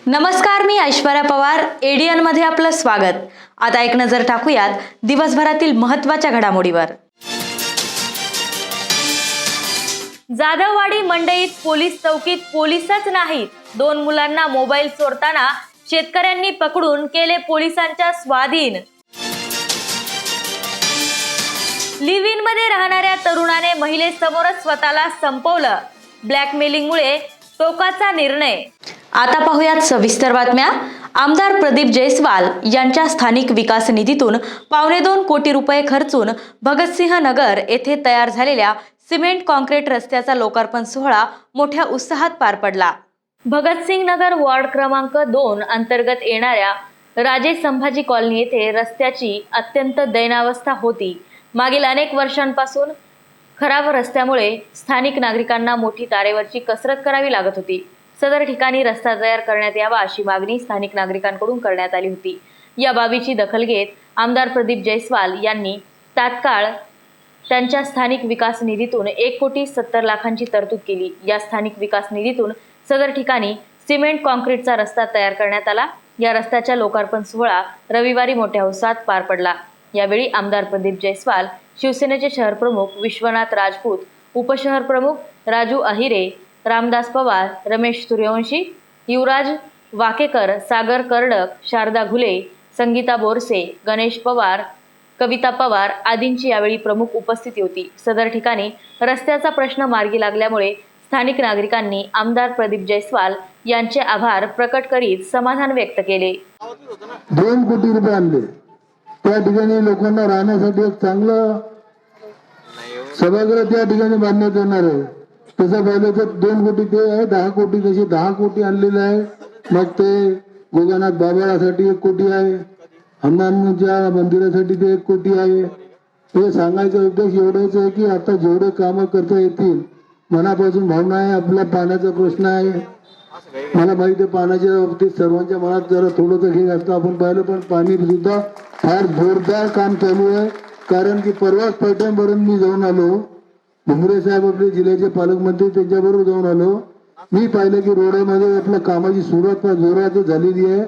नमस्कार, मी ऐश्वर्या पवार. एडीएन मध्ये आपलं स्वागत. आता एक नजर टाकूयात दिवसभरातील महत्त्वाच्या घडामोडीवर. जाधववाडी मंडईत पोलीस चौकीत पोलीसच नाहीत, 2 मुलांना मोबाईल चोरताना शेतकऱ्यांनी पकडून केले पोलिसांच्या स्वाधीन. लिव्ह इन मध्ये राहणाऱ्या तरुणाने महिलेसमोरच स्वतःला संपवलं. ब्लॅकमेलिंगमुळे टोकाचा निर्णय. आता पाहूयात सविस्तर बातम्या. आमदार प्रदीप जयस्वाल यांच्या स्थानिक विकास निधीतून 2.25 कोटी रुपये खर्चून भगतसिंह नगर येथे तयार झालेल्या सिमेंट कॉन्क्रीट रस्त्याचा लोकार्पण सोहळा मोठ्या उत्साहात पार पडला. भगतसिंह नगर वॉर्ड क्रमांक 2 अंतर्गत येणाऱ्या राजे संभाजी कॉलनी येथे रस्त्याची अत्यंत दैनावस्था होती. मागील अनेक वर्षांपासून खराब रस्त्यामुळे स्थानिक नागरिकांना मोठी तारेवरची कसरत करावी लागत होती. सदर ठिकाणी रस्ता तयार करण्यात यावा अशी मागणी स्थानिक नागरिकांकडून करण्यात आली होती. या बाबीची दखल घेत आमदार प्रदीप जयस्वाल यांनी तात्काळ त्यांच्या स्थानिक विकास निधीतून 1,70,00,000ची तरतूद केली. या स्थानिक विकास निधीतून सदर ठिकाणी सिमेंट कॉन्क्रीटचा रस्ता तयार करण्यात आला. या रस्त्याच्या लोकार्पण सोहळा रविवारी मोठ्या उत्साहात पार पडला. यावेळी आमदार प्रदीप जयस्वाल, शिवसेनेचे शहर प्रमुख विश्वनाथ राजपूत, उपशहर प्रमुख राजू अहिरे, रामदास पवार, रमेश सूर्यवंशी, युवराज वाकेकर, सागर कर्डक, शारदा घुले, संगीता बोरसे, गणेश पवार, कविता पवार आदींची यावेळी प्रमुख उपस्थिती होती. सदर ठिकाणी रस्त्याचा प्रश्न मार्गी लागल्यामुळे स्थानिक नागरिकांनी आमदार प्रदीप जयस्वाल यांचे आभार प्रकट करीत समाधान व्यक्त केले. 2 कोटी रुपये आणले. त्या ठिकाणी लोकांना राहण्यासाठी एक चांगलं सभागृह त्या ठिकाणी बांधण्यात येणार आहे. तसं पाहिलं तर 2 कोटी ते आहे, 10 कोटी तसे 10 कोटी आणलेले आहे. मग ते गोगानाथ बाबासाठी 1 कोटी आहे, हनुमानच्या मंदिरासाठी ते 1 कोटी आहे. हे सांगायचा उद्देश एवढाच आहे की आता जेवढे कामं करता येतील, मनापासून भावना आहे. आपला पाण्याचा प्रश्न आहे. मला माहिती आहे पाण्याच्या बाबतीत सर्वांच्या मनात जरा थोडंसं हे असतं, आपण पाहिलं, पण पाणी सुद्धा फार जोरदार काम चालू आहे. कारण की परवाच पैठणपर्यंत मी जाऊन आलो. भुमरे साहेब आपले जिल्ह्याचे पालकमंत्री, त्यांच्याबरोबर जाऊन आलो. मी पाहिलं की रोडमध्ये आपल्या कामाची सुरुवात जोरात झालेली आहे.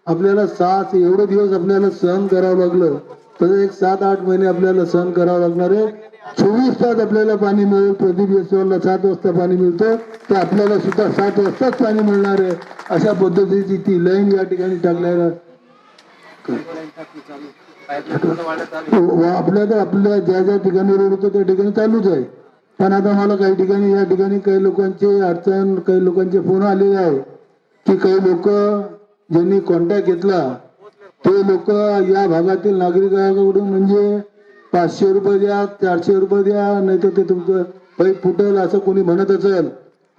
आपल्याला एवढे दिवस आपल्याला सहन करावं लागलं, तसं एक 7-8 महिने आपल्याला सहन करावं लागणार आहे. 24 तास आपल्याला पाणी मिळेल. प्रदीप जयस्वालला 7 वाजता पाणी मिळतं, तर आपल्याला सुद्धा 7 वाजताच पाणी मिळणार आहे. अशा पद्धतीची ती लाईन या ठिकाणी टाकल्याला आपल्या ज्या ठिकाणी रोड होतं त्या ठिकाणी चालूच आहे. पण आता मला काही ठिकाणी या ठिकाणी काही लोकांचे अडचण, काही लोकांचे फोन आलेले आहे की काही लोक ज्यांनी कॉन्टॅक्ट घेतला ते लोक या भागातील नागरिकांकडून म्हणजे 500 रुपये द्या, 400 रुपये द्या, नाही तर ते तुमचं पाईप फुटेल असं कोणी म्हणत असेल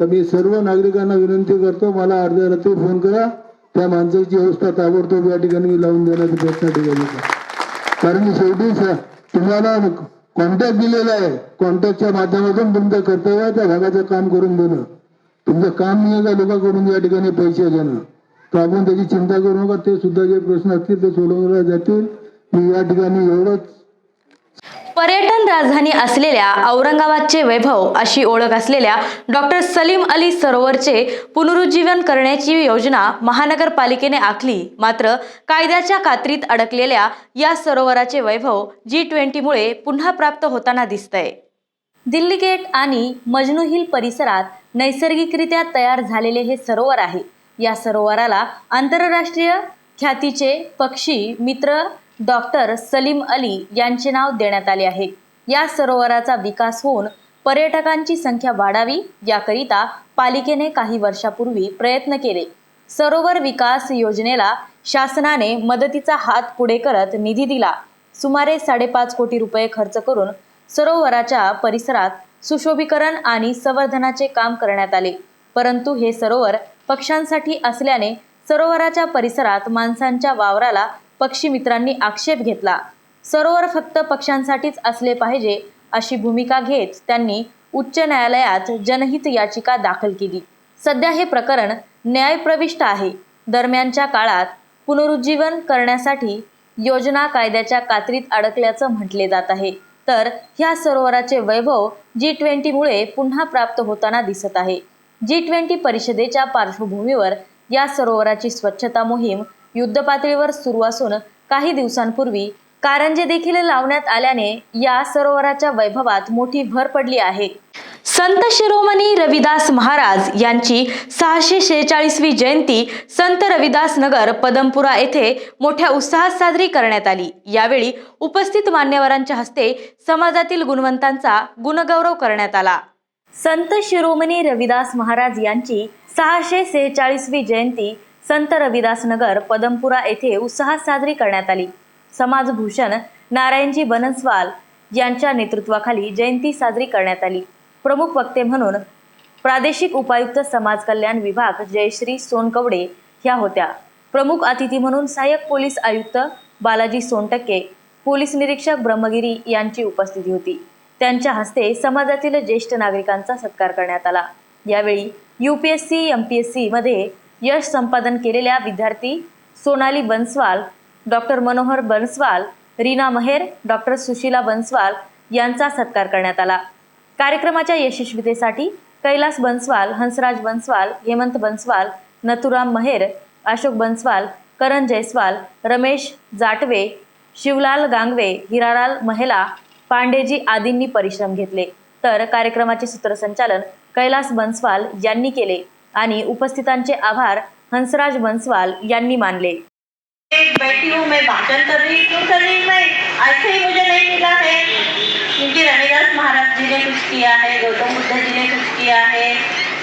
तर मी सर्व नागरिकांना विनंती करतो, मला अर्ध्या रात्री फोन करा. त्या माणसाची व्यवस्था ताबडतोब या ठिकाणी मी लावून देण्याचा प्रयत्न ठिकाणी. कारण शेवटी तुम्हाला कॉन्टॅक्ट दिलेला आहे. कॉन्टॅक्टच्या माध्यमातून तुमचं कर्तव्य आहे त्या भागाचं काम करून देणं. तुमचं काम नाही का लोकांकडून या ठिकाणी पैसे घेणं. तर आपण त्याची चिंता करू नका. ते सुद्धा जे प्रश्न असतील ते सोडवले जातील. मी या ठिकाणी एवढंच. पर्यटन राजधानी असलेल्या औरंगाबादचे वैभव अशी ओळख असलेल्या डॉक्टर सलीम अली सरोवरचे पुनरुज्जीवन करण्याची योजना महानगरपालिकेने आखली. मात्र कायद्याच्या कात्रीत अडकलेल्या या सरोवराचे वैभव G20 मुळे पुन्हा प्राप्त होताना दिसतंय. दिल्ली गेट आणि मजनू हिल परिसरात नैसर्गिकरित्या तयार झालेले हे सरोवर आहे. या सरोवराला आंतरराष्ट्रीय ख्यातीचे पक्षी मित्र डॉक्टर सलीम अली यांचे नाव देण्यात आले आहे. या सरोवराचा विकास होऊन पर्यटकांची संख्या वाढावी याकरिता पालिकेने काही वर्षापूर्वी प्रयत्न केले. सरोवर विकास योजनेला शासनाने मदतीचा हात पुढे करत निधी दिला. सुमारे 5.5 कोटी रुपये खर्च करून सरोवराच्या परिसरात सुशोभीकरण आणि संवर्धनाचे काम करण्यात आले. परंतु हे सरोवर पक्ष्यांसाठी असल्याने सरोवराच्या परिसरात माणसांच्या वावराला पक्षी मित्रांनी आक्षेप घेतला. सरोवर फक्त पक्ष्यांसाठीच असले पाहिजे अशी भूमिका घेत त्यांनी उच्च न्यायालयात जनहित याचिका दाखल केली. सध्या हे प्रकरण न्यायप्रविष्ट आहे. दरम्यानच्या काळात पुनरुज्जीवन करण्यासाठी योजना कायद्याच्या कात्रीत अडकल्याचं म्हटले जात आहे. तर ह्या सरोवराचे वैभव G20 मुळे पुन्हा प्राप्त होताना दिसत आहे. G20 परिषदेच्या पार्श्वभूमीवर या सरोवराची स्वच्छता मोहीम युद्धपातळीवर सुरू असून काही दिवसांपूर्वी कारंजे देखील लावण्यात आल्याने या सरोवराच्या वैभवात मोठी भर पडली आहे. संत शिरोमणी रविदास महाराज यांची 646वी जयंती संत रविदास नगर पदमपुरा येथे मोठ्या उत्साहात साजरी करण्यात आली. यावेळी उपस्थित मान्यवरांच्या हस्ते समाजातील गुणवंतांचा गुणगौरव करण्यात आला. संत शिरोमणी रविदास महाराज यांची 646वी जयंती संत रविदास नगर पदमपुरा येथे उत्साहात साजरी करण्यात आली. समाजभूषण नारायणजी बनसवाल यांच्या नेतृत्वाखाली जयंती साजरी करण्यात आली. प्रमुख वक्ते म्हणून प्रादेशिक उपायुक्त समाज कल्याण विभाग जयश्री सोनकवडे ह्या होत्या. प्रमुख अतिथी म्हणून सहाय्यक पोलीस आयुक्त बालाजी सोनटक्के, पोलीस निरीक्षक ब्रह्मगिरी यांची उपस्थिती होती. त्यांच्या हस्ते समाजातील ज्येष्ठ नागरिकांचा सत्कार करण्यात आला. यावेळी UPSC MPSC मध्ये यश संपादन केलेल्या विद्यार्थी सोनाली बनसवाल, डॉक्टर मनोहर बनसवाल, रीना महेर, डॉक्टर सुशीला बनसवाल यांचा सत्कार करण्यात आला. कार्यक्रमाच्या यशस्वीतेसाठी कैलास बनसवाल, हंसराज बनसवाल, हेमंत बनसवाल, नथुराम महेर, अशोक बनसवाल, करण जयस्वाल, रमेश जाटवे, शिवलाल गांगवे, हिरालाल महिला, पांडेजी आदींनी परिश्रम घेतले. तर कार्यक्रमाचे सूत्रसंचालन कैलास बनसवाल यांनी केले आणि उपस्थितांचे आभार हंसराज बनसवाल यांनी मानले. बैठी हूँ, मैं भाषण कर रही क्यों कर रही मैं ऐसे ही मुझे नहीं मिला है, क्योंकि रविदास महाराज जी ने कुछ किया है, गौतम बुद्ध जी ने कुछ किया है,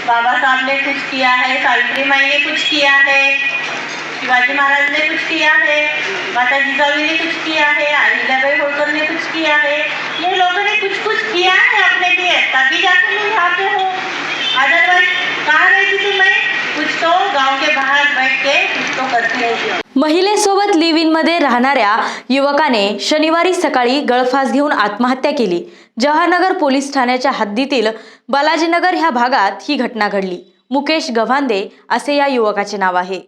बाबा साहब ने कुछ किया है, सावित्री माई ने कुछ किया है, शिवाजी महाराज ने कुछ किया है, माता जिजाऊ ने कुछ किया है, अहिल्याबाई होळकर ने कुछ किया है. ये लोगों ने कुछ कुछ किया है अपने लिए, तभी जाके मैं यहाँ पे हूँ. अदरवाइज कहाँ रहती थी मैं? कुछ तो गांव के बाहर बैठ के कुछ तो करती रहती. महिलेसोबत लिव्ह इन मध्ये राहणाऱ्या युवकाने शनिवारी सकाळी गळफास घेऊन आत्महत्या केली. जवाहरनगर पोलीस ठाण्याच्या हद्दीतील बालाजीनगर ह्या भागात ही घटना घडली. मुकेश गव्हांदे असे या युवकाचे नाव आहे.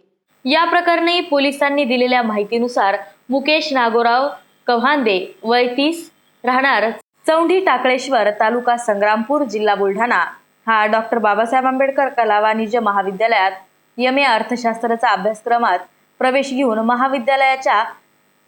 या प्रकरणी पोलिसांनी दिलेल्या माहितीनुसार मुकेश नागोराव कव्हांदे वय 30 राहणार चौंडी टाकळेश्वर तालुका संग्रामपूर जिल्हा बुलढाणा हा डॉक्टर बाबासाहेब आंबेडकर कला वाणिज्य महाविद्यालयात MA अर्थशास्त्राचा अभ्यासक्रमात प्रवेश घेऊन महाविद्यालयाच्या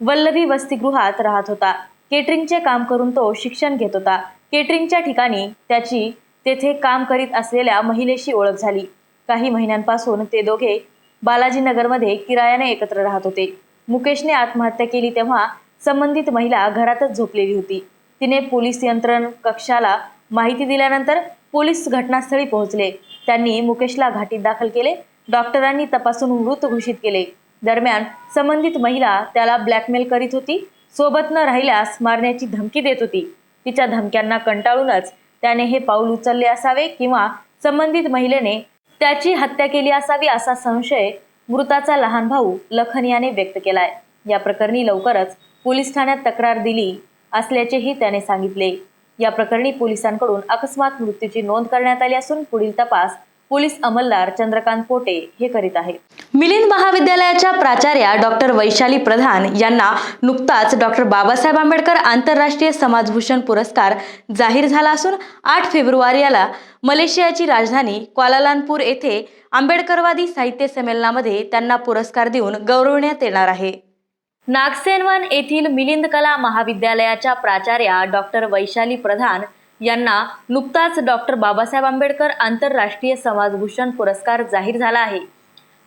वल्लभी वसतिगृहात राहत होता. केटरिंगचे काम करून तो शिक्षण घेत होता. केटरिंगच्या ठिकाणी त्याची तेथे काम करीत असलेल्या महिलेशी ओळख झाली. काही महिन्यांपासून ते दोघे बालाजीनगरमध्ये किरायाने एकत्र राहत होते. मुकेशने आत्महत्या केली तेव्हा संबंधित महिला घरातच झोपलेली होती. तिने पोलीस यंत्रण कक्षाला माहिती दिल्यानंतर पोलीस घटनास्थळी पोहोचले. त्यांनी मुकेशला घाटीत दाखल केले. डॉक्टरांनी तपासून मृत घोषित केले. दरम्यान संबंधित महिला त्याला ब्लॅकमेल करीत होती. सोबत न राहिल्यास मारण्याची धमकी देत होती. तिच्या धमक्यांना कंटाळूनच त्याने हे पाऊल उचलले असावे किंवा संबंधित महिलेने त्याची हत्या केली असावी असा संशय मृताचा लहान भाऊ लखन याने व्यक्त केलाय. या प्रकरणी लवकरच पोलीस ठाण्यात तक्रार दिली असल्याचेही त्याने सांगितले. या प्रकरणी पोलिसांकडून अकस्मात मृत्यूची नोंद करण्यात आली असून पुढील तपास पोलीस अंमलदार चंद्रकांत पोटे हे करीत आहेत. मिलिंद महाविद्यालयाच्या प्राचार्या डॉक्टर वैशाली प्रधान यांना नुकताच डॉक्टर बाबासाहेब आंबेडकर आंतरराष्ट्रीय समाजभूषण पुरस्कार जाहीर झाला असून 8 फेब्रुवारीला मलेशियाची राजधानी क्वालालंपूर येथे आंबेडकरवादी साहित्य संमेलनामध्ये त्यांना पुरस्कार देऊन गौरवण्यात येणार आहे. नागसेनवन येथील मिलिंद कला महाविद्यालयाच्या प्राचार्या डॉक्टर वैशाली प्रधान यांना नुकताच डॉक्टर बाबासाहेब आंबेडकर आंतरराष्ट्रीय समाजभूषण पुरस्कार जाहीर झाला आहे.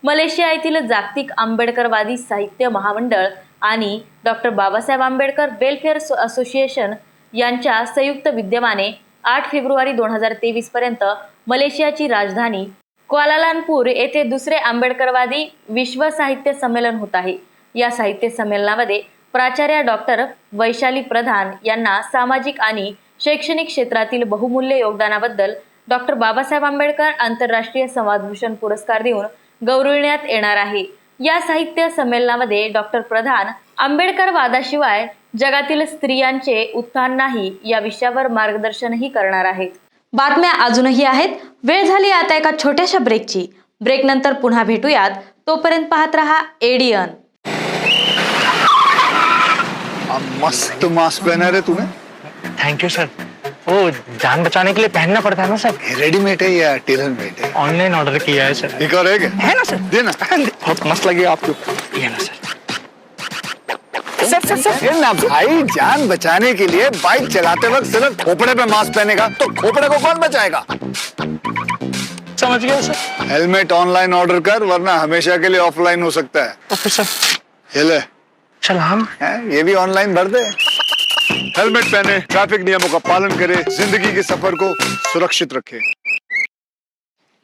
मलेशिया येथील जागतिक आंबेडकरवादी साहित्य महामंडळ आणि doctor Babasaheb Ambedkar welfare association यांच्या संयुक्त विद्यमाने 8 फेब्रुवारी 2023 पर्यंत मलेशियाची राजधानी क्वालालंपूर येथे दुसरे आंबेडकरवादी विश्व साहित्य संमेलन होत आहे. या साहित्य संमेलनामध्ये प्राचार्या डॉक्टर वैशाली प्रधान यांना सामाजिक आणि शैक्षणिक क्षेत्रातील बहुमूल्य योगदानाबद्दल डॉक्टर बाबासाहेब आंबेडकर आंतरराष्ट्रीय समाजभूषण पुरस्कार देऊन गौरविण्यात येणार आहे. या साहित्य संमेलनामध्ये डॉक्टर प्रधान आंबेडकर वादाशिवाय जगातील स्त्रियांचे उत्थान नाही या विषयावर मार्गदर्शनही करणार आहेत. बातम्या अजूनही आहेत. वेळ झाली आता एका छोट्याशा ब्रेकची. ब्रेक नंतर पुन्हा भेटूयात. तोपर्यंत पाहत रहा एडियन. मस्त मास्क पहना रे तूने. Thank you sir. वो जान बचाने के लिए पहनना पड़ता है ना सर. रेडीमेड है या टेलर मेड है? ऑनलाइन ऑर्डर किया है सर. एक और है क्या? है ना सर. देना. बहुत मस्त लगे आपको. ये ना सर. ये ना भाई, जान बचाने के लिए बाइक चलाते वक्त सिर्फ खोपड़े पे मास्क पहनेगा तो खोपड़े को कौन बचाएगा? समझ गया सर. हेलमेट ऑनलाइन ऑर्डर कर, वरना हमेशा के लिए ऑफलाइन हो सकता है. Okay sir. ये ले. चल हम ये भी ऑनलाइन भर दे. हेलमेट पहने, ट्रैफिक नियमों का पालन करे, जिंदगी के सफर को सुरक्षित रखे.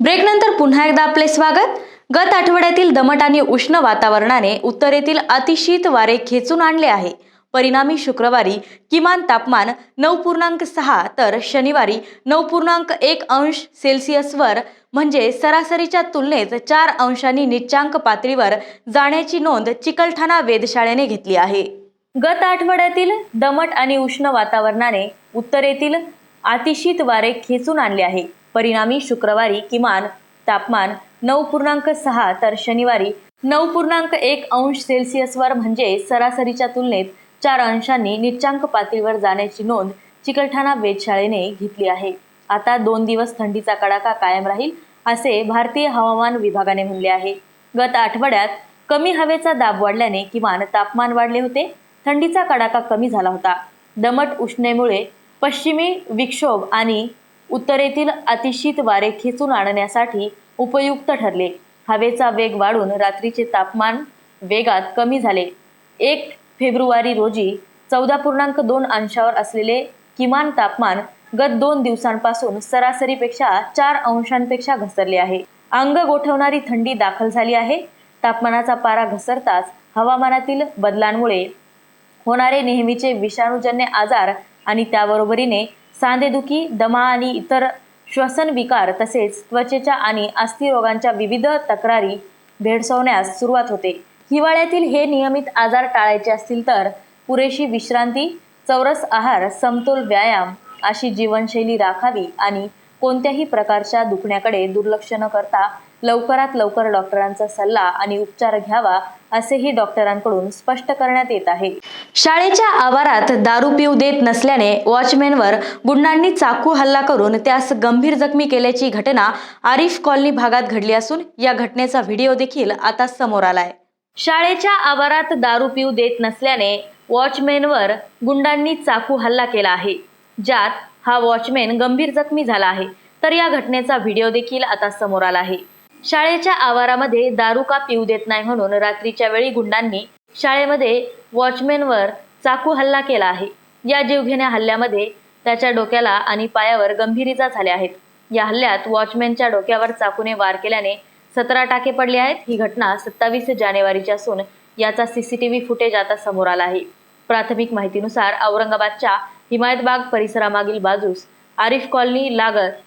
ब्रेक नंतर पुन्हा एकदा आपले स्वागत. गत आठवड्यातील दमट आणि उष्ण वातावरणाने उत्तरेतील अतिशीत वारे खेचून आणले आहे. परिणामी शुक्रवारी किमान तापमान 9.6 तर शनिवारी 9.1 अंश सेल्सिअसवर म्हणजे सरासरीच्या तुलनेत 4 अंशांनी निच्चांक पातळीवर जाण्याची नोंद चिकलठाणा वेधशाळेने घेतली आहे. गत आठवड्यातील दमट आणि उष्ण वातावरणाने उत्तरेतील अतिशीत वारे खेचून आणले आहे. परिणामी शुक्रवारी किमान तापमान 9.6 तर शनिवारी 9.1 अंश सेल्सिअसवर म्हणजे सरासरीच्या तुलनेत 4 अंशांनी निच्चांक पातळीवर जाण्याची नोंद चिकलठाणा वेधशाळेने घेतली आहे. आता 2 दिवस थंडीचा कडाका कायम राहील असे भारतीय हवामान विभागाने म्हणले आहे. गत आठवड्यात कमी हवेचा दाब वाढल्याने किमान तापमान वाढले होते. थंडीचा कडाका कमी झाला होता. दमट उष्णेमुळे पश्चिमी विक्षोभ आणि उत्तरेतील अतिशीत वारे खेचून आणण्यासाठी उपयुक्त ठरले. हवेचा वेग वाढून रात्रीचे तापमान वेगात कमी झाले. 1 फेब्रुवारी रोजी 14.2 अंशावर असलेले किमान तापमान गत 2 दिवसांपासून सरासरीपेक्षा 4 अंशांपेक्षा घसरले आहे. अंग गोठवणारी थंडी दाखल झाली आहे. तापमानाचा पारा घसरताच हवामानातील बदलांमुळे होणारे नेहमीचे विषाणूजन्य आजार आणि त्याबरोबरीने सांधेदुखी, दमा आणि इतर श्वसन विकार तसेच त्वचेच्या आणि अस्थिरोगांच्या विविध तक्रारी भेडसावण्यास सुरुवात होते. हिवाळ्यातील हे नियमित आजार टाळायचे असतील तर पुरेशी विश्रांती, चौरस आहार, समतोल व्यायाम अशी जीवनशैली राखावी आणि कोणत्याही प्रकारच्या दुखण्याकडे दुर्लक्ष न करता लवकरात लवकर डॉक्टरांचा सल्ला आणि उपचार घ्यावा असेही डॉक्टरांकडून स्पष्ट करण्यात येत आहे. शाळेच्या आवारात दारू पिऊ देत नसल्याने वॉचमॅनवर गुंडांनी चाकू हल्ला करून त्यास गंभीर जखमी केल्याची घटना आरिफ कॉलनी भागात घडली असून या घटनेचा व्हिडिओ देखील आता समोर आलाय. शाळेच्या आवारात दारू पिऊ देत नसल्याने वॉचमॅनवर गुंडांनी चाकू हल्ला केला आहे, ज्यात हा वॉचमॅन गंभीर जखमी झाला आहे. तर या घटनेचा व्हिडिओ देखील आता समोर आला आहे. शाळेच्या आवारामध्ये दारू का पिऊ देत नाही म्हणून रात्रीच्या वेळी गुंडांनी शाळेमध्ये वॉचमॅनवर चाकू हल्ला केला आहे. या जीवघेण्या हल्ल्यामध्ये त्याच्या डोक्याला आणि पायावर गंभीर इजा झाल्या आहेत. या हल्ल्यात वॉचमॅनच्या डोक्यावर चाकूने वार केल्याने 17 टाके पडले आहेत. ही घटना 27 जानेवारीची असून याचा CCTV फुटेज आता समोर आला आहे. प्राथमिक माहितीनुसार औरंगाबादच्या हिमायतबाग परिसरामागील बाजूस आरिफ कॉलनी लागत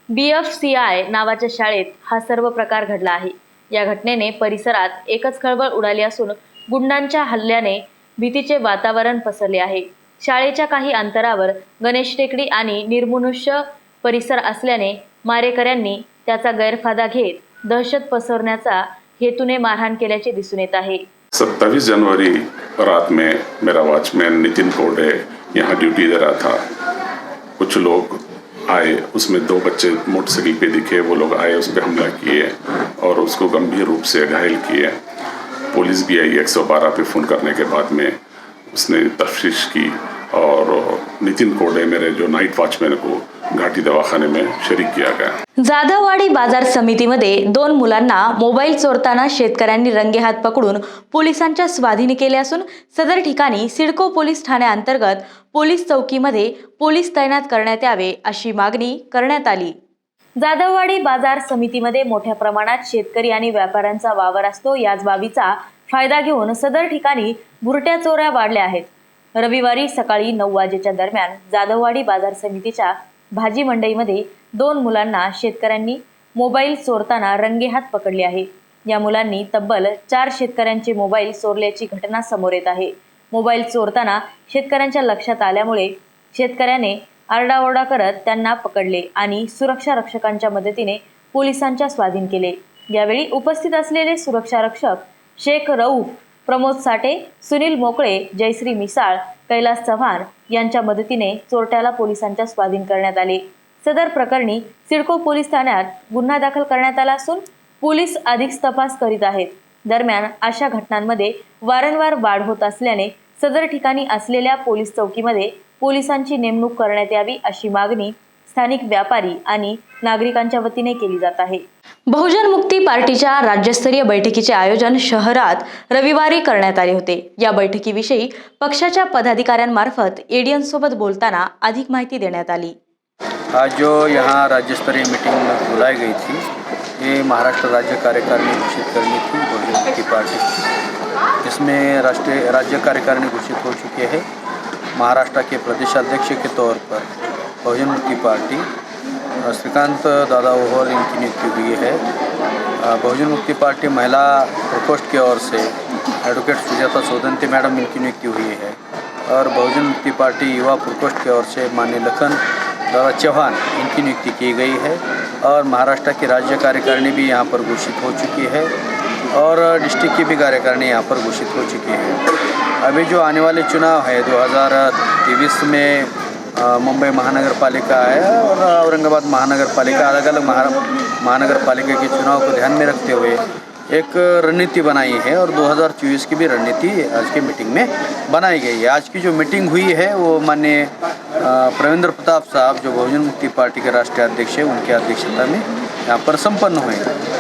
BFCI नावाच्या शाळेत हा सर्व प्रकार घडला आहे. या घटनेने परिसरात एकच खळबळ उडाली असून गुंडांच्या हल्ल्याने भीतीचे वातावरण पसरले आहे. शाळेच्या काही अंतरावर गणेश टेकडी आणि निर्मनुष्य परिसर असल्याने मारेकऱ्यांनी त्याचा गैरफायदा घेत दहशत पसरवण्याचा हेतूने मारहाण केल्याचे दिसून येत आहे. 27 जनवरी रात में मेरा वॉचमैन नितिन कोडे यहाँ ड्यूटी दे रहा था. कुछ लोग आए, उसमें 2 बच्चे मोटरसाइकिल पे दिखे. वो लोग आए, उस पर हमला किए और उसको गंभीर रूप से घायल किए. पुलिस भी आई. 112 पे फ़ोन करने के बाद में उसने तफ्तीश की और नितिन कोडे मेरे जो नाइट वॉचमैन को घाटी दवाखाने में शरीक किया गया. जाधववाडी बाजार समितीमध्ये 2 मुलांना मोबाईल चोरताना शेतकऱ्यांनी रंगेहात पकडून पोलिसांच्या स्वाधीन केले असून सदर ठिकाणी सिडको पोलीस ठाण्याअंतर्गत पोलीस चौकीमध्ये पोलीस तैनात करण्यात यावे अशी मागणी करण्यात आली. जाधववाडी बाजार समितीमध्ये मोठ्या प्रमाणात शेतकरी आणि व्यापाऱ्यांचा वावर असतो. याच बाबीचा फायदा घेऊन सदर ठिकाणी बुरट्या चोऱ्या वाढल्या आहेत. रविवारी सकाळी 9 वाजेच्या दरम्यान जाधववाडी बाजार समितीच्या भाजी मंडईमध्ये 2 मुलांना शेतकऱ्यांनी मोबाईल चोरताना रंगेहात पकडले आहे. या मुलांनी तब्बल 4 शेतकऱ्यांचे मोबाईल चोरल्याची घटना समोर येत आहे. मोबाईल चोरताना शेतकऱ्यांच्या लक्षात आल्यामुळे शेतकऱ्याने आरडाओरडा करत त्यांना पकडले आणि सुरक्षा रक्षकांच्या मदतीने पोलिसांच्या स्वाधीन केले. यावेळी उपस्थित असलेले सुरक्षा रक्षक शेख रऊफ, प्रमोद साठे, सुनील मोकळे, जयश्री मिसाळ, कैलास चव्हाण यांच्या मदतीने चोरट्याला पोलिसांच्या स्वाधीन करण्यात आले. सदर प्रकरणी सिडको पोलीस ठाण्यात गुन्हा दाखल करण्यात आला असून पोलीस अधिक तपास करीत आहेत. दरम्यान अशा घटनांमध्ये वारंवार वाढ होत असल्याने सदर ठिकाणी असलेल्या पोलीस चौकीमध्ये पोलिसांची नेमणूक करण्यात यावी अशी मागणी स्थानिक व्यापारी आणि नागरिकांच्या वतीने केली जात आहे. बहुजन मुक्ती पार्टीच्या राज्यस्तरीय बैठकीचे आयोजन शहरात रविवारी करण्यात आले होते. या बैठकीविषयी पक्षाच्या पदाधिकाऱ्यांमार्फत एडीएन सोबत बोलताना अधिक माहिती देण्यात आली. आज जो यहाँ राज्य स्तरीय मीटिंग बुलाई गई थी, ये महाराष्ट्र राज्य कार्यकारिणी घोषित करनी थी बहुजन मुक्ति पार्टी की. इसमें राज्य कार्यकारिणी घोषित हो चुकी है. महाराष्ट्र के प्रदेशाध्यक्ष के तौर पर बहुजन मुक्ति पार्टी श्रीकांत दादा ओहल इनकी नियुक्ति हुई है. बहुजन मुक्ति पार्टी महिला प्रकोष्ठ की ओर से एडवोकेट सुजाता सोदंती मैडम इनकी नियुक्ति हुई है और बहुजन मुक्ति पार्टी युवा प्रकोष्ठ की ओर से माननीय लखन दादा चौहान इनकी नियुक्ति की गई है और महाराष्ट्र की राज्य कार्यकारिणी भी यहाँ पर घोषित हो चुकी है और डिस्ट्रिक्ट की भी कार्यकारिणी यहाँ पर घोषित हो चुकी है. अभी जो आने वाले चुनाव है 2023 में मुंबई महानगर पालिका है और औरंगाबाद महानगर पालिका, अलग अलग महानगर पालिका के चुनाव को ध्यान में रखते हुए एक रणनीति बनाई है और 2024 की भी रणनीति आज की मीटिंग में बनाई गई है. आज की जो मीटिंग हुई है वो माननीय प्रवींद्र प्रताप साहब जो बहुजन मुक्ति पार्टी के राष्ट्रीय अध्यक्ष हैं उनकी अध्यक्षता में यहाँ पर संपन्न हुए.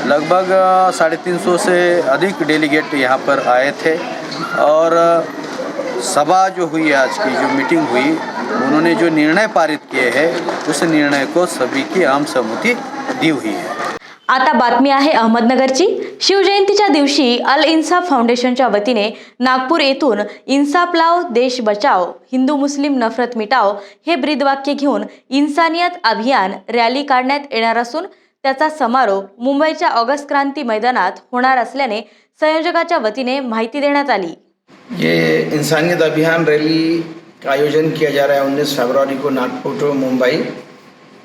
लगभग 350 से अधिक डेलीगेट यहाँ पर आए थे और सभा जो हुई आज की जो मीटिंग हुई उन्होंने जो निर्णय पारित किए हैं उस निर्णय को सभी की आम सहमति दी हुई है. आता बातमी आहे अहमदनगरची. शिवजयंतीच्या दिवशी अल इन्साफ फाउंडेशनच्या वतीने नागपूर येथून इन्साफ लाओ देश बचाओ हिंदू मुस्लिम नफरत मिटाओ हे ब्रीदवाक्य घेऊन इन्सानियत अभियान रॅली काढण्यात येणार असून त्याचा समारोप मुंबईच्या ऑगस्ट क्रांती मैदानात होणार असल्याने संयोजकाच्या वतीने माहिती देण्यात आली. ये इंसानियत अभियान रैली का आयोजन किया जा रहा है 19 फरवरी को नागपुर टू मुंबई.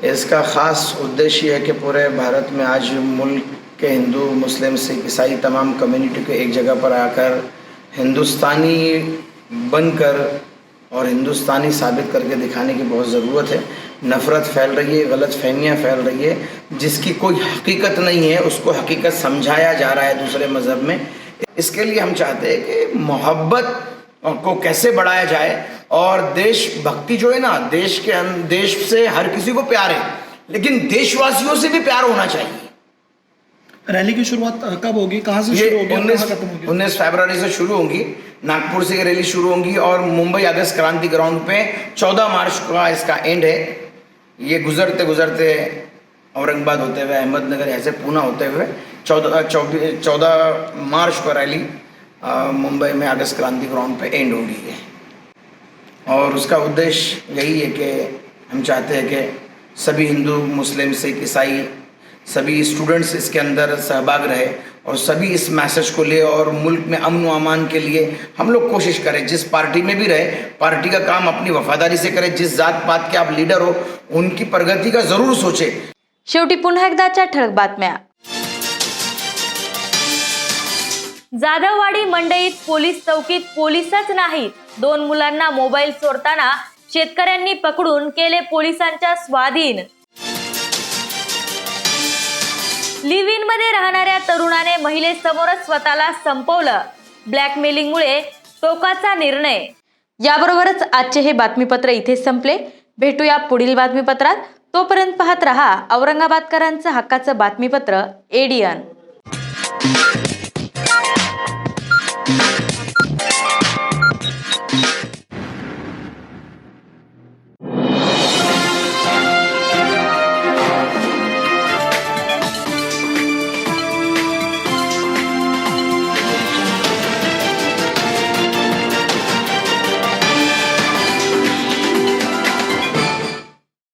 इसका ख़ास उद्देश्य है कि पूरे भारत में आज मुल्क के हिंदू मुस्लिम सिख ईसाई तमाम कम्युनिटी को एक जगह पर आकर हिंदुस्तानी बनकर और हिंदुस्तानी साबित करके दिखाने की बहुत ज़रूरत है. नफ़रत फैल रही है, गलत फहमियाँ फैल रही है, जिसकी कोई हकीकत नहीं है उसको हकीकत समझाया जा रहा है दूसरे मज़हब में. इसके लिए हम चाहते हैं कि मोहब्बत को कैसे बढ़ाया जाए और देशभक्ति जो है ना, देश से हर किसी को प्यार है लेकिन देशवासियों से भी प्यार होना चाहिए. रैली की शुरुआत कब होगी, कहाँ से शुरू होगी, कहाँ खत्म होगी? 19 फरवरी से शुरू होगी. नागपुर से ये रैली शुरू होगी और मुंबई अगस्त क्रांति ग्राउंड पे 14 मार्च का इसका एंड है. ये गुजरते गुजरते औरंगाबाद होते हुए अहमदनगर ऐसे पूना होते हुए 14 मार्च को रैली मुंबई में अगस्त क्रांति ग्राउंड पे एंड होगी है. और उसका उद्देश्य यही है कि हम चाहते हैं कि सभी हिंदू मुस्लिम सिख ईसाई सभी स्टूडेंट्स इसके अंदर सहभाग रहे और सभी इस मैसेज को ले और मुल्क में अमन व अमान के लिए हम लोग कोशिश करें. जिस पार्टी में भी रहे पार्टी का काम अपनी वफादारी से करें. जिस जात पात के आप लीडर हो उनकी प्रगति का जरूर सोचे. शेवटी पुन्हा एकदाच्या ठळक बातम्या. जाधववाडी मंडईत पोलीस चौकीत पोलीसच नाहीत, 2 मुलांना मोबाईल चोरताना शेतकऱ्यांनी पकडून केले पोलिसांच्या स्वाधीन. लिव्ह इन मध्ये राहणाऱ्या तरुणाने महिलेसमोरच स्वतःला संपवलं. ब्लॅकमेलिंगमुळे टोकाचा निर्णय. याबरोबरच आजचे हे बातमीपत्र इथे संपले. भेटूया पुढील बातमीपत्रात. तोपर्यंत पाहत रहा औरंगाबादकरांचं हक्काचं बातमीपत्र एडीएन.